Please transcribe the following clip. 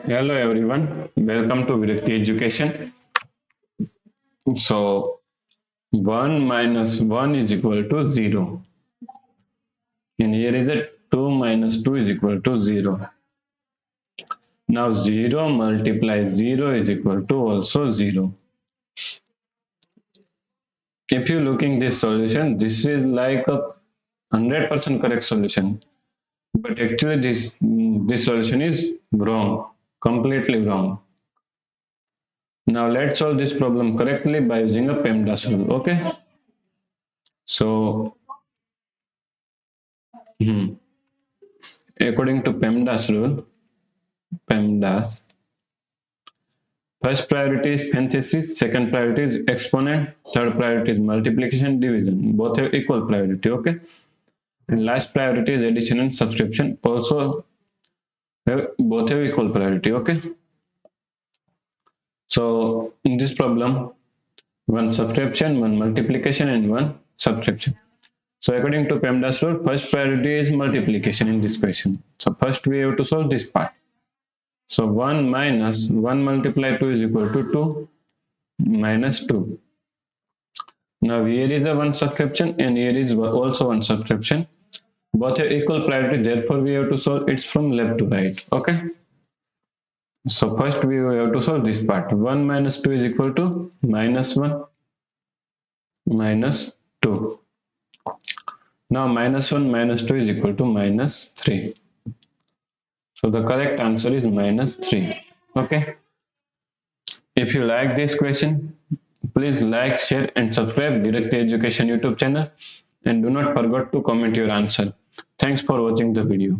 Hello everyone, welcome to Virakti Education. So 1 minus 1 is equal to 0. And here is a 2 minus 2 is equal to 0. Now 0 multiplies 0 is equal to also 0. If you looking this solution, this is like a 100% correct solution. But actually this solution is wrong, completely wrong. Now let's solve this problem correctly by using a PEMDAS rule. Okay. So according to PEMDAS, first priority is parenthesis, second priority is exponent, third priority is multiplication, division. Both have equal priority, okay? And last priority is addition and subtraction. Also, both have equal priority, okay? So in this problem, one subtraction, one multiplication, and one subtraction. So according to PEMDAS rule, first priority is multiplication in this question. So first we have to solve this part. So 1 minus 1 multiplied 2 is equal to 2 minus 2. Now here is a one subtraction and here is also one subtraction. Both have equal priority, therefore we have to solve it from left to right. Okay. So first we have to solve this part. 1 minus 2 is equal to minus 1 minus 2. Now minus 1 minus 2 is equal to minus 3. So the correct answer is minus 3. Okay. If you like this question, please like, share and subscribe Virakti Education YouTube channel, and do not forget to comment your answer. Thanks for watching the video.